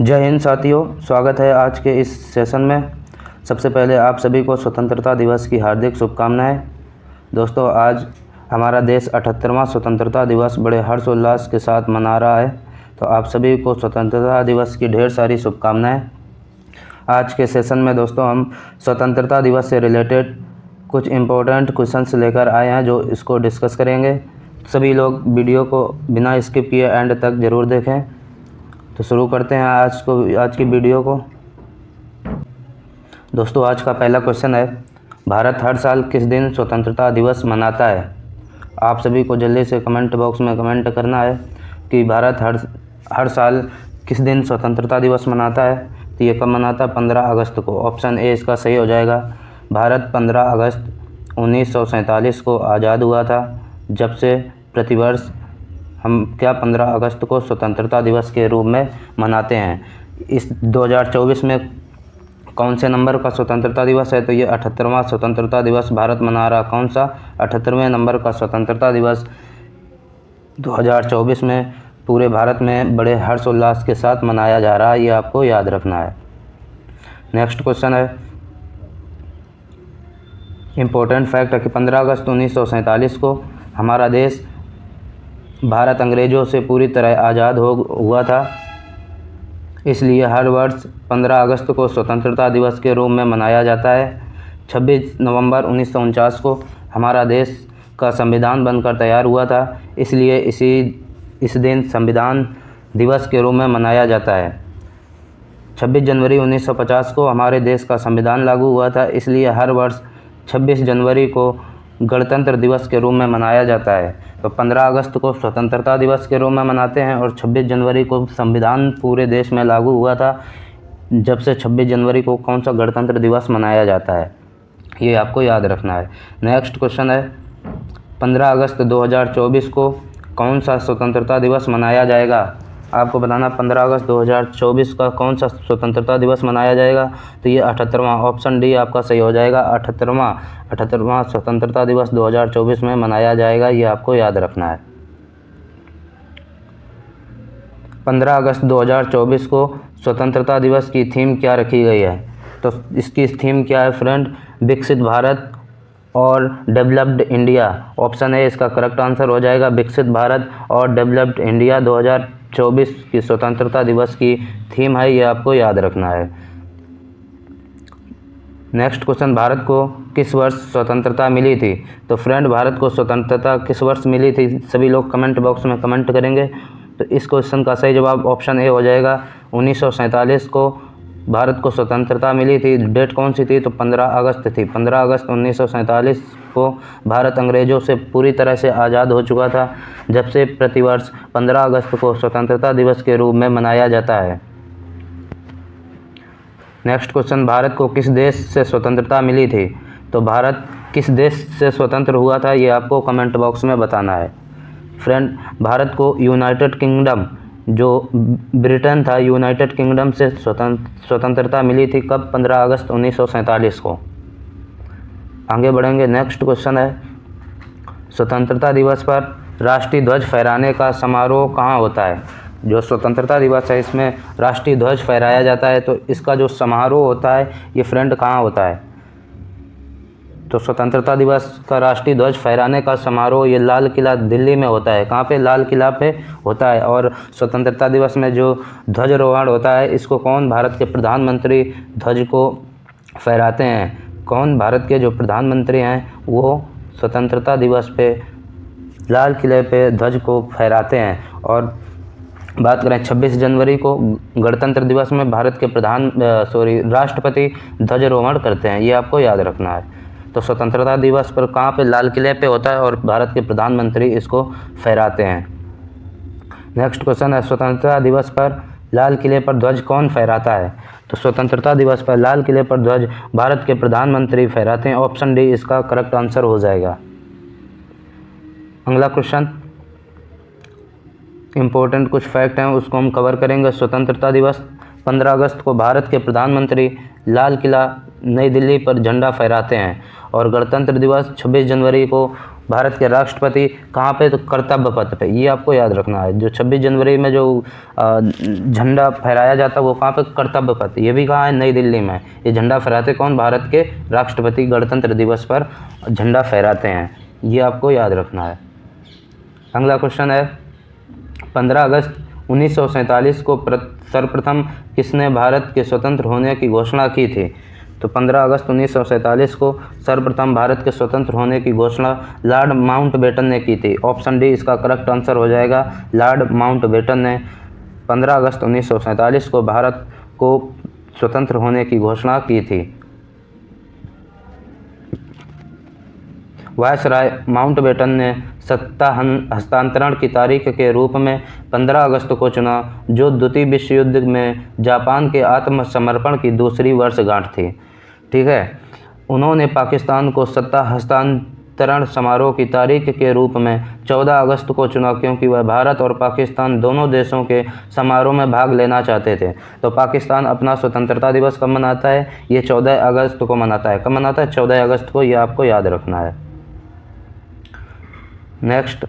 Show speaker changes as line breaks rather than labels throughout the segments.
जय हिंद साथियों, स्वागत है आज के इस सेशन में। सबसे पहले आप सभी को स्वतंत्रता दिवस की हार्दिक शुभकामनाएं। दोस्तों, आज हमारा देश 78वां स्वतंत्रता दिवस बड़े हर्षोल्लास के साथ मना रहा है, तो आप सभी को स्वतंत्रता दिवस की ढेर सारी शुभकामनाएं। आज के सेशन में दोस्तों हम स्वतंत्रता दिवस से रिलेटेड कुछ इम्पोर्टेंट क्वेश्चंस लेकर आए हैं जो इसको डिस्कस करेंगे। सभी लोग वीडियो को बिना स्किप किए एंड तक ज़रूर देखें। तो शुरू करते हैं आज की वीडियो को। दोस्तों, आज का पहला क्वेश्चन है, भारत हर साल किस दिन स्वतंत्रता दिवस मनाता है? आप सभी को जल्दी से कमेंट बॉक्स में कमेंट करना है कि भारत हर साल किस दिन स्वतंत्रता दिवस मनाता है। तो ये कब मनाता है? 15 अगस्त को। ऑप्शन ए इसका सही हो जाएगा। भारत 15 अगस्त 1947 को आज़ाद हुआ था, जब से प्रतिवर्ष हम 15 अगस्त को स्वतंत्रता दिवस के रूप में मनाते हैं। इस 2024 में कौन से नंबर का स्वतंत्रता दिवस है? तो ये 78वां स्वतंत्रता दिवस भारत मना रहा। कौन सा? 78वें नंबर का स्वतंत्रता दिवस 2024 में पूरे भारत में बड़े हर्षोल्लास के साथ मनाया जा रहा है। ये आपको याद रखना है। नेक्स्ट क्वेश्चन है, इम्पोर्टेंट फैक्ट है कि 15 अगस्त 1947 को हमारा देश भारत अंग्रेज़ों से पूरी तरह आज़ाद हुआ था, इसलिए हर वर्ष 15 अगस्त को स्वतंत्रता दिवस के रूप में मनाया जाता है। 26 नवंबर 1949 को हमारा देश का संविधान बनकर तैयार हुआ था, इसलिए इस दिन संविधान दिवस के रूप में मनाया जाता है। 26 जनवरी 1950 को हमारे देश का संविधान लागू हुआ था, इसलिए हर वर्ष 26 जनवरी को गणतंत्र दिवस के रूप में मनाया जाता है। तो 15 अगस्त को स्वतंत्रता दिवस के रूप में मनाते हैं और 26 जनवरी को संविधान पूरे देश में लागू हुआ था, जब से 26 जनवरी को कौन सा गणतंत्र दिवस मनाया जाता है। ये आपको याद रखना है। नेक्स्ट क्वेश्चन है, 15 अगस्त 2024 को कौन सा स्वतंत्रता दिवस मनाया जाएगा? आपको बताना 15 अगस्त 2024 का कौन सा स्वतंत्रता दिवस मनाया जाएगा। तो ये 78वां, ऑप्शन डी आपका सही हो जाएगा। 78वां स्वतंत्रता दिवस 2024 में मनाया जाएगा। ये आपको याद रखना है। 15 अगस्त 2024 को स्वतंत्रता दिवस की थीम क्या रखी गई है? तो इसकी थीम क्या है फ्रेंड? विकसित भारत और डेवलप्ड इंडिया। ऑप्शन ए इसका करेक्ट आंसर हो जाएगा। विकसित भारत और डेवलप्ड इंडिया 2024 की स्वतंत्रता दिवस की थीम है। ये आपको याद रखना है। नेक्स्ट क्वेश्चन, भारत को किस वर्ष स्वतंत्रता मिली थी? तो फ्रेंड, भारत को स्वतंत्रता किस वर्ष मिली थी? सभी लोग कमेंट बॉक्स में कमेंट करेंगे। तो इस क्वेश्चन का सही जवाब ऑप्शन ए हो जाएगा। 1947 को भारत को स्वतंत्रता मिली थी। डेट कौन सी थी? तो 15 अगस्त थी। 15 अगस्त 1947 को भारत अंग्रेज़ों से पूरी तरह से आज़ाद हो चुका था, जब से प्रतिवर्ष 15 अगस्त को स्वतंत्रता दिवस के रूप में मनाया जाता है। नेक्स्ट क्वेश्चन, भारत को किस देश से स्वतंत्रता मिली थी? तो भारत किस देश से स्वतंत्र हुआ था? ये आपको कमेंट बॉक्स में बताना है। फ्रेंड, भारत को यूनाइटेड किंगडम, जो ब्रिटेन था, यूनाइटेड किंगडम से स्वतंत्रता मिली थी। कब? 15 अगस्त 1947 को। आगे बढ़ेंगे। नेक्स्ट क्वेश्चन है, स्वतंत्रता दिवस पर राष्ट्रीय ध्वज फहराने का समारोह कहाँ होता है? जो स्वतंत्रता दिवस है इसमें राष्ट्रीय ध्वज फहराया जाता है, तो इसका जो समारोह होता है ये फ्रेंड कहाँ होता है? तो स्वतंत्रता दिवस का राष्ट्रीय ध्वज फहराने का समारोह ये लाल किला दिल्ली में होता है। कहाँ पे? लाल किला पे होता है। और स्वतंत्रता दिवस में जो ध्वजारोहण होता है, इसको कौन? भारत के प्रधानमंत्री ध्वज को फहराते हैं। कौन? भारत के जो प्रधानमंत्री हैं वो स्वतंत्रता दिवस पे लाल किले पे ध्वज को फहराते हैं। और बात करें 26 जनवरी को गणतंत्र दिवस में भारत के राष्ट्रपति ध्वजारोहण करते हैं। ये आपको याद रखना है। तो स्वतंत्रता दिवस पर कहाँ पे? लाल किले पे होता है और भारत के प्रधानमंत्री इसको फहराते हैं। नेक्स्ट क्वेश्चन है, स्वतंत्रता दिवस पर लाल किले पर ध्वज कौन फहराता है? तो स्वतंत्रता दिवस पर लाल किले पर ध्वज भारत के प्रधानमंत्री फहराते हैं। ऑप्शन डी इसका करेक्ट आंसर हो जाएगा। अगला क्वेश्चन, इम्पोर्टेंट कुछ फैक्ट हैं उसको हम कवर करेंगे। स्वतंत्रता दिवस 15 अगस्त को भारत के प्रधानमंत्री लाल किला नई दिल्ली पर झंडा फहराते हैं और गणतंत्र दिवस 26 जनवरी को भारत के राष्ट्रपति कहाँ पे, तो कर्तव्य पथ पे, ये आपको याद रखना है। जो 26 जनवरी में जो झंडा फहराया जाता है वो कहाँ पे, कर्तव्य पथ। ये भी कहाँ है, नई दिल्ली में। ये झंडा फहराते कौन, भारत के राष्ट्रपति गणतंत्र दिवस पर झंडा फहराते हैं, ये आपको याद रखना है। अगला क्वेश्चन है 15 अगस्त 1947 को सर्वप्रथम किसने भारत के स्वतंत्र होने की घोषणा की थी? तो 15 अगस्त 1947 को सर्वप्रथम भारत के स्वतंत्र होने की घोषणा लॉर्ड माउंटबेटन ने की थी। ऑप्शन डी इसका करेक्ट आंसर हो जाएगा। लॉर्ड माउंटबेटन ने 15 अगस्त 1947 को भारत को स्वतंत्र होने की घोषणा की थी। वायसराय माउंटबेटन ने सत्ता हस्तांतरण की तारीख के रूप में 15 अगस्त को चुना, जो द्वितीय विश्व युद्ध में जापान के आत्मसमर्पण की दूसरी वर्षगांठ थी। ठीक है, उन्होंने पाकिस्तान को सत्ता हस्तांतरण समारोह की तारीख के रूप में 14 अगस्त को चुना, क्योंकि वह भारत और पाकिस्तान दोनों देशों के समारोह में भाग लेना चाहते थे। तो पाकिस्तान अपना स्वतंत्रता दिवस कब मनाता है? ये 14 अगस्त को मनाता है। कब मनाता है? 14 अगस्त को, ये आपको याद रखना है। नेक्स्ट,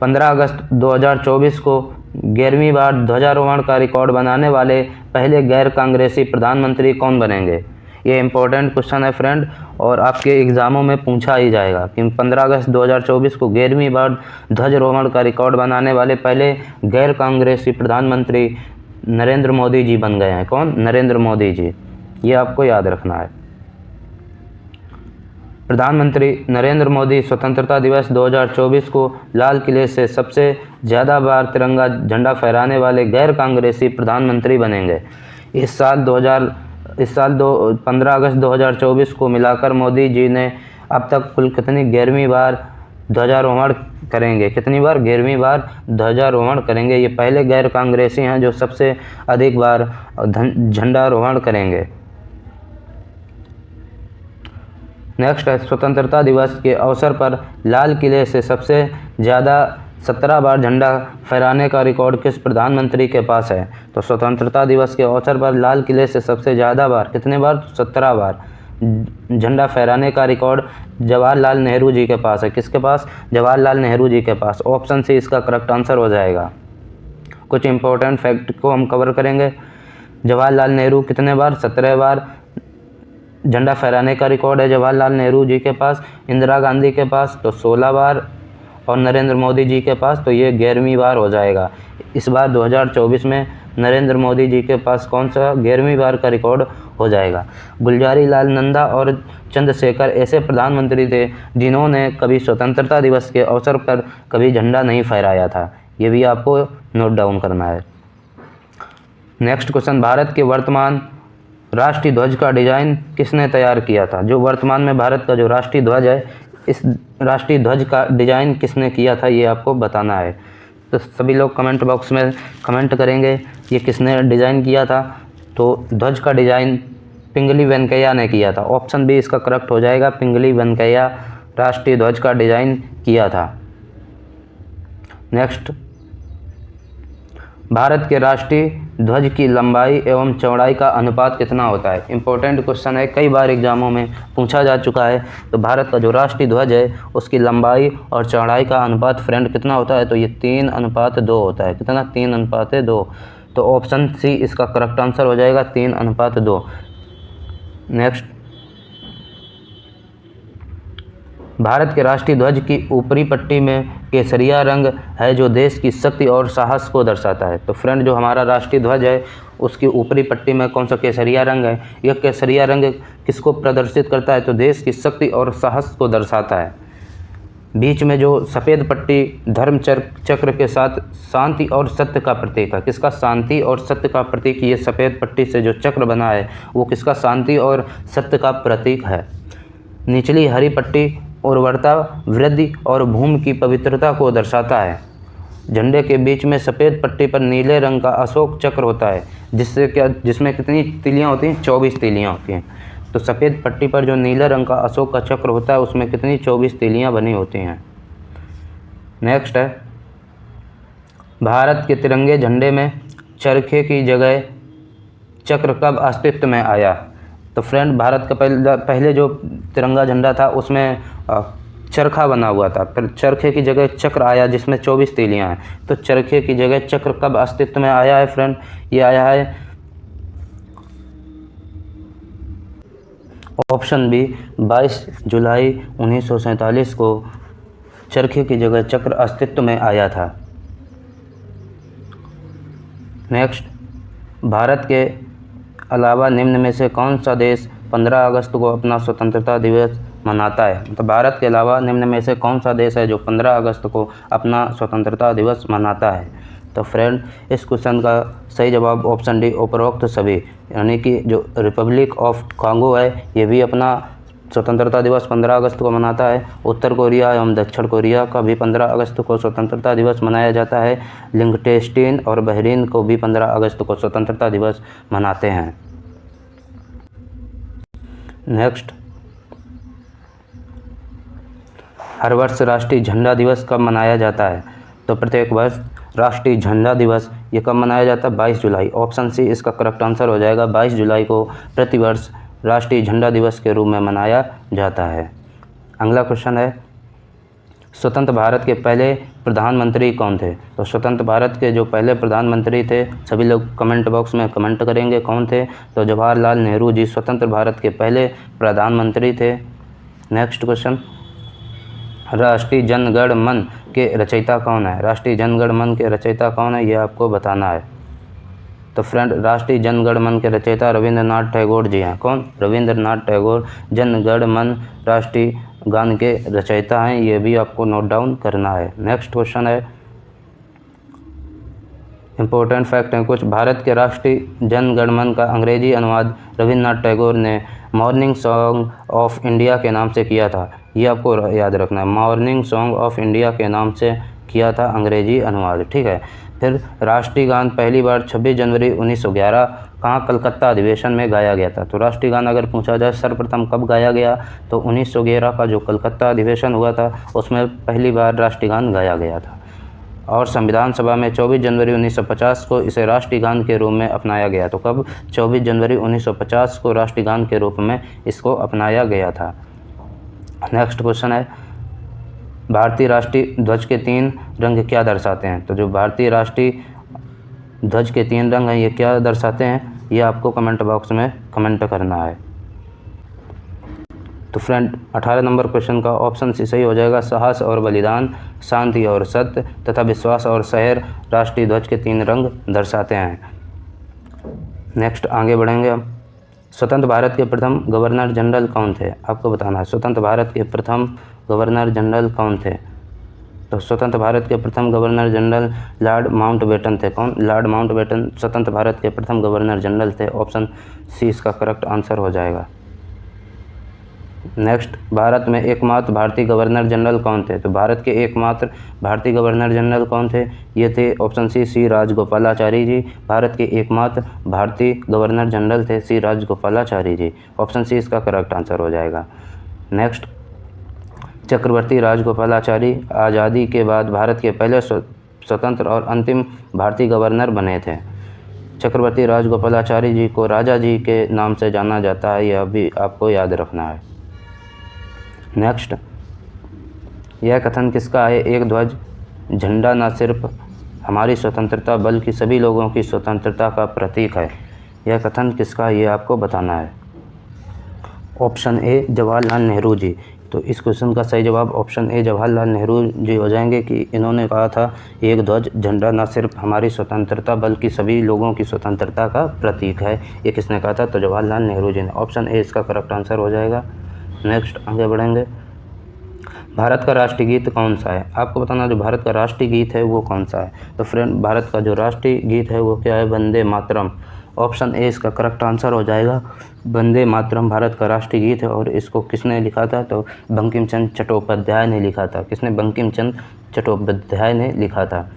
15 अगस्त 2024 को 11वीं बार ध्वजारोहण का रिकॉर्ड बनाने वाले पहले गैर कांग्रेसी प्रधानमंत्री कौन बनेंगे? ये इंपॉर्टेंट क्वेश्चन है फ्रेंड, और आपके एग्ज़ामों में पूछा ही जाएगा कि 15 अगस्त 2024 को 11वीं बार ध्वजारोहण का रिकॉर्ड बनाने वाले पहले गैर कांग्रेसी प्रधानमंत्री नरेंद्र मोदी जी बन गए हैं। कौन? नरेंद्र मोदी जी, ये आपको याद रखना है। प्रधानमंत्री नरेंद्र मोदी स्वतंत्रता दिवस 2024 को लाल किले से सबसे ज़्यादा बार तिरंगा झंडा फहराने वाले गैर कांग्रेसी प्रधानमंत्री बनेंगे। इस साल 15 अगस्त 2024 को मिलाकर मोदी जी ने अब तक कुल कितनी 11वीं बार ध्वजारोहण करेंगे? कितनी बार? 11वीं बार ध्वजारोहण करेंगे। ये पहले गैर कांग्रेसी हैं जो सबसे अधिक बार झंडारोहण करेंगे। नेक्स्ट है, स्वतंत्रता दिवस के अवसर पर लाल किले से सबसे ज़्यादा 17 बार झंडा फहराने का रिकॉर्ड किस प्रधानमंत्री के पास है? तो स्वतंत्रता दिवस के अवसर पर लाल किले से सबसे ज़्यादा बार, कितने बार? 17 बार झंडा फहराने का रिकॉर्ड जवाहरलाल नेहरू जी के पास है। किसके पास? जवाहरलाल नेहरू जी के पास। ऑप्शन सी इसका करेक्ट आंसर हो जाएगा। कुछ इंपॉर्टेंट फैक्ट को हम कवर करेंगे। जवाहरलाल नेहरू कितने बार? 17 बार झंडा फहराने का रिकॉर्ड है जवाहरलाल नेहरू जी के पास। इंदिरा गांधी के पास तो 16 बार, और नरेंद्र मोदी जी के पास तो ये 11वीं बार हो जाएगा। इस बार 2024 में नरेंद्र मोदी जी के पास कौन सा 11वीं बार का रिकॉर्ड हो जाएगा। गुलजारी लाल नंदा और चंद्रशेखर ऐसे प्रधानमंत्री थे जिन्होंने कभी स्वतंत्रता दिवस के अवसर पर कभी झंडा नहीं फहराया था। ये भी आपको नोट डाउन करना है। नेक्स्ट क्वेश्चन, भारत के वर्तमान राष्ट्रीय ध्वज का डिज़ाइन किसने तैयार किया था? जो वर्तमान में भारत का जो राष्ट्रीय ध्वज है, इस राष्ट्रीय ध्वज का डिज़ाइन किसने किया था, ये आपको बताना है। तो सभी लोग कमेंट बॉक्स में कमेंट करेंगे ये किसने डिज़ाइन किया था। तो ध्वज का डिज़ाइन पिंगली वेंकैया ने किया था। ऑप्शन बी इसका करेक्ट हो जाएगा। पिंगली वेंकैया राष्ट्रीय ध्वज का डिज़ाइन किया था। नेक्स्ट, भारत के राष्ट्रीय ध्वज की लंबाई एवं चौड़ाई का अनुपात कितना होता है? इंपॉर्टेंट क्वेश्चन है, कई बार एग्जामों में पूछा जा चुका है। तो भारत का जो राष्ट्रीय ध्वज है उसकी लंबाई और चौड़ाई का अनुपात फ्रेंड कितना होता है? तो ये 3:2 होता है। कितना? 3:2। तो ऑप्शन सी इसका करेक्ट आंसर हो जाएगा, 3:2। नेक्स्ट, भारत के राष्ट्रीय ध्वज की ऊपरी पट्टी में केसरिया रंग है जो देश की शक्ति और साहस को दर्शाता है। तो फ्रेंड, जो हमारा राष्ट्रीय ध्वज है उसकी ऊपरी पट्टी में कौन सा केसरिया रंग है? यह केसरिया रंग किसको प्रदर्शित करता है? तो देश की शक्ति और साहस को दर्शाता है। बीच में जो सफ़ेद पट्टी धर्म चक्र के साथ शांति और सत्य का प्रतीक है। किसका? शांति और सत्य का प्रतीक। ये सफ़ेद पट्टी से जो चक्र बना है वो किसका? शांति और सत्य का प्रतीक है। निचली हरी पट्टी उर्वरता, वृद्धि और भूमि की पवित्रता को दर्शाता है। झंडे के बीच में सफ़ेद पट्टी पर नीले रंग का अशोक चक्र होता है, जिसमें कितनी तीलियाँ होती हैं? 24 तीलियाँ होती हैं। तो सफ़ेद पट्टी पर जो नीले रंग का अशोक का चक्र होता है उसमें कितनी? 24 तीलियाँ बनी होती हैं। नेक्स्ट है, भारत के तिरंगे झंडे में चरखे की जगह चक्र कब अस्तित्व में आया? तो फ्रेंड, भारत का पहले जो तिरंगा झंडा था उसमें चरखा बना हुआ था, फिर चरखे की जगह चक्र आया जिसमें 24 तीलियां हैं। तो चरखे की जगह चक्र कब अस्तित्व में आया है फ्रेंड? ये आया है ऑप्शन बी 22 जुलाई 1947 को चरखे की जगह चक्र अस्तित्व में आया था। नेक्स्ट, भारत के अलावा निम्न में से कौन सा देश 15 अगस्त को अपना स्वतंत्रता दिवस मनाता है? तो भारत के अलावा निम्न में से कौन सा देश है जो 15 अगस्त को अपना स्वतंत्रता दिवस मनाता है? तो फ्रेंड, इस क्वेश्चन का सही जवाब ऑप्शन डी उपरोक्त सभी, यानी कि जो रिपब्लिक ऑफ कांगो है ये भी अपना स्वतंत्रता दिवस 15 अगस्त को मनाता है। उत्तर कोरिया एवं दक्षिण कोरिया का भी 15 अगस्त को स्वतंत्रता दिवस मनाया जाता है। लिंगटेस्टीन और बहरीन को भी 15 अगस्त को स्वतंत्रता दिवस मनाते हैं। नेक्स्ट, हर वर्ष राष्ट्रीय झंडा दिवस कब मनाया जाता है? तो प्रत्येक वर्ष राष्ट्रीय झंडा दिवस ये कब मनाया जाता है? 22 जुलाई। ऑप्शन सी इसका करेक्ट आंसर हो जाएगा। 22 जुलाई को प्रतिवर्ष राष्ट्रीय झंडा दिवस के रूप में मनाया जाता है। अगला क्वेश्चन है, स्वतंत्र भारत के पहले प्रधानमंत्री कौन थे? तो स्वतंत्र भारत के जो पहले प्रधानमंत्री थे, सभी लोग कमेंट बॉक्स में कमेंट करेंगे कौन थे। तो जवाहरलाल नेहरू जी स्वतंत्र भारत के पहले प्रधानमंत्री थे। नेक्स्ट क्वेश्चन, राष्ट्रीय जनगण मन के रचयिता कौन है? राष्ट्रीय जनगण मन के रचयिता कौन है ये आपको बताना है। तो फ्रेंड, राष्ट्रीय जनगण मन के रचयिता रविंद्रनाथ टैगोर जी हैं। कौन? रविंद्रनाथ टैगोर जनगण मन राष्ट्रीय गान के रचयिता हैं, ये भी आपको नोट डाउन करना है। नेक्स्ट क्वेश्चन है, इम्पोर्टेंट फैक्ट हैं कुछ। भारत के राष्ट्रीय जनगण मन का अंग्रेजी अनुवाद रविंद्रनाथ टैगोर ने मॉर्निंग सॉन्ग ऑफ इंडिया के नाम से किया था। ये आपको याद रखना है, मॉर्निंग सॉन्ग ऑफ इंडिया के नाम से किया था अंग्रेजी अनुवाद, ठीक है। फिर राष्ट्रीय गान पहली बार 26 जनवरी 1911 कहाँ कलकत्ता अधिवेशन में गाया गया था? तो राष्ट्रीय गान अगर पूछा जाए सर्वप्रथम कब गाया गया, तो 1911 का जो कलकत्ता अधिवेशन हुआ था उसमें पहली बार राष्ट्रीय गान गाया गया था। और संविधान सभा में 24 जनवरी 1950 को इसे राष्ट्रीय गान के रूप में अपनाया गया। तो कब? 24 जनवरी 1950 को राष्ट्रीय गान के रूप में इसको अपनाया गया था। नेक्स्ट क्वेश्चन है, भारतीय राष्ट्रीय ध्वज के 3 रंग क्या दर्शाते हैं? तो जो भारतीय राष्ट्रीय ध्वज के 3 रंग हैं ये क्या दर्शाते हैं, ये आपको कमेंट बॉक्स में कमेंट करना है। तो फ्रेंड, 18 नंबर क्वेश्चन का ऑप्शन सी सही हो जाएगा। साहस और बलिदान, शांति और सत्य तथा विश्वास और शहर राष्ट्रीय ध्वज के 3 रंग दर्शाते हैं। नेक्स्ट आगे बढ़ेंगे हम। स्वतंत्र भारत के प्रथम गवर्नर जनरल कौन थे? आपको बताना है स्वतंत्र भारत के प्रथम गवर्नर जनरल कौन थे? तो स्वतंत्र भारत के प्रथम गवर्नर जनरल लॉर्ड माउंटबेटन थे। कौन? लॉर्ड माउंटबेटन स्वतंत्र भारत के प्रथम गवर्नर जनरल थे। ऑप्शन सी इसका करेक्ट आंसर हो जाएगा। नेक्स्ट, भारत में एकमात्र भारतीय गवर्नर जनरल कौन थे? तो भारत के एकमात्र भारतीय गवर्नर जनरल कौन थे? ये थे ऑप्शन सी राजगोपालाचारी जी। भारत के एकमात्र भारतीय गवर्नर जनरल थे सी राजगोपालाचारी जी। ऑप्शन सी इसका करेक्ट आंसर हो जाएगा। नेक्स्ट, चक्रवर्ती राजगोपालाचारी आज़ादी के बाद भारत के पहले स्वतंत्र और अंतिम भारतीय गवर्नर बने थे। चक्रवर्ती राजगोपालाचारी जी को राजा जी के नाम से जाना जाता है, यह भी आपको याद रखना है। नेक्स्ट, यह कथन किसका है? एक ध्वज झंडा न सिर्फ हमारी स्वतंत्रता बल्कि सभी लोगों की स्वतंत्रता का प्रतीक है। यह कथन किसका है ये आपको बताना है। Option A Jawaharlal Nehru ji. तो इस क्वेश्चन का सही जवाब ऑप्शन ए जवाहरलाल नेहरू जी हो जाएंगे कि इन्होंने कहा था एक ध्वज झंडा न सिर्फ हमारी स्वतंत्रता बल्कि सभी लोगों की स्वतंत्रता का प्रतीक है। ये किसने कहा था? तो जवाहरलाल नेहरू जी ने। ऑप्शन ए इसका करेक्ट आंसर हो जाएगा। नेक्स्ट आगे बढ़ेंगे। भारत का राष्ट्रीय गीत कौन सा है? आपको बताना जो भारत का राष्ट्रीय गीत है वो कौन सा है। तो फ्रेंड, भारत का जो राष्ट्रीय गीत है वो क्या है? वंदे मातरम। ऑप्शन ए इसका करेक्ट आंसर हो जाएगा। वंदे मातरम भारत का राष्ट्रीय गीत है और इसको किसने लिखा था? तो बंकिम चंद्र चट्टोपाध्याय ने लिखा था। किसने? बंकिम चंद्र चट्टोपाध्याय ने लिखा था।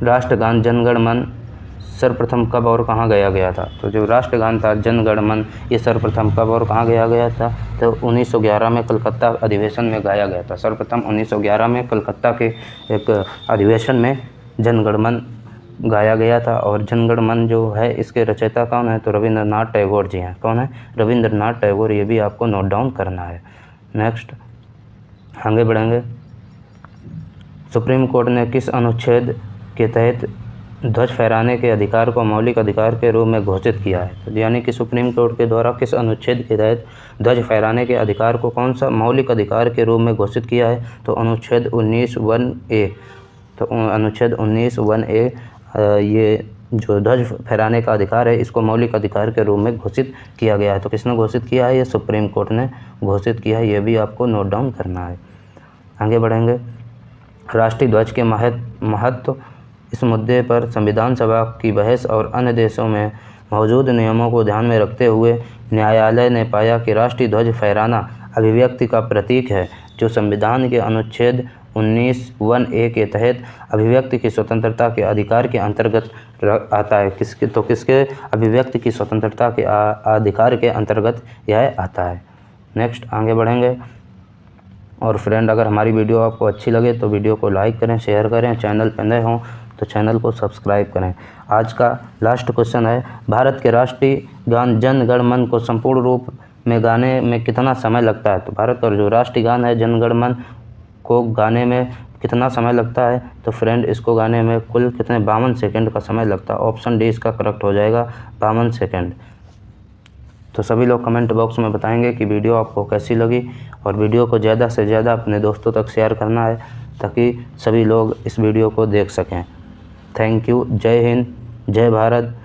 राष्ट्रगान जनगण मन सर्वप्रथम कब और कहाँ गाया गया था? तो जो राष्ट्रगान था जनगण मन ये सर्वप्रथम कब और कहाँ गाया गया था? तो 1911 में कलकत्ता अधिवेशन में गाया गया था। सर्वप्रथम 1911 में कलकत्ता के एक अधिवेशन में जनगण मन गाया गया था। और जनगण मन जो है इसके रचयिता कौन है? तो रविंद्रनाथ टैगोर जी हैं। कौन है? रविंद्रनाथ टैगोर। ये भी आपको नोट डाउन करना है। नेक्स्ट आगे बढ़ेंगे। सुप्रीम कोर्ट ने किस अनुच्छेद के तहत ध्वज फहराने के अधिकार को मौलिक अधिकार के रूप में घोषित किया है? तो यानी कि सुप्रीम कोर्ट के द्वारा किस अनुच्छेद के तहत ध्वज फहराने के अधिकार को कौन सा मौलिक अधिकार के रूप में घोषित किया है? तो अनुच्छेद 19(1)(a। तो अनुच्छेद 19(1)(a) ये जो ध्वज फहराने का अधिकार है इसको मौलिक अधिकार के रूप में घोषित किया गया है। तो किसने घोषित किया है? ये सुप्रीम कोर्ट ने घोषित किया है। ये भी आपको नोट डाउन करना है। आगे बढ़ेंगे। राष्ट्रीय ध्वज के महत्व, इस मुद्दे पर संविधान सभा की बहस और अन्य देशों में मौजूद नियमों को ध्यान में रखते हुए न्यायालय ने पाया कि राष्ट्रीय ध्वज फहराना अभिव्यक्ति का प्रतीक है, जो संविधान के अनुच्छेद 19(1)(a) के तहत अभिव्यक्ति की स्वतंत्रता के अधिकार के अंतर्गत आता है। किसके अभिव्यक्ति की स्वतंत्रता के अधिकार के अंतर्गत यह आता है। नेक्स्ट आगे बढ़ेंगे। और फ्रेंड, अगर हमारी वीडियो आपको अच्छी लगे तो वीडियो को लाइक करें, शेयर करें, चैनल पर नए हों तो चैनल को सब्सक्राइब करें। आज का लास्ट क्वेश्चन है, भारत के राष्ट्रीय गान जन गण मन को संपूर्ण रूप में गाने में कितना समय लगता है? तो भारत का जो राष्ट्रीय गान है जन गण मन को गाने में कितना समय लगता है? तो फ्रेंड, इसको गाने में कुल कितने 52 सेकंड का समय लगता है। ऑप्शन डी इसका करेक्ट हो जाएगा, 52 सेकंड। तो सभी लोग कमेंट बॉक्स में बताएंगे कि वीडियो आपको कैसी लगी, और वीडियो को ज़्यादा से ज़्यादा अपने दोस्तों तक शेयर करना है ताकि सभी लोग इस वीडियो को देख सकें। Thank you. जय हिंद, जय भारत,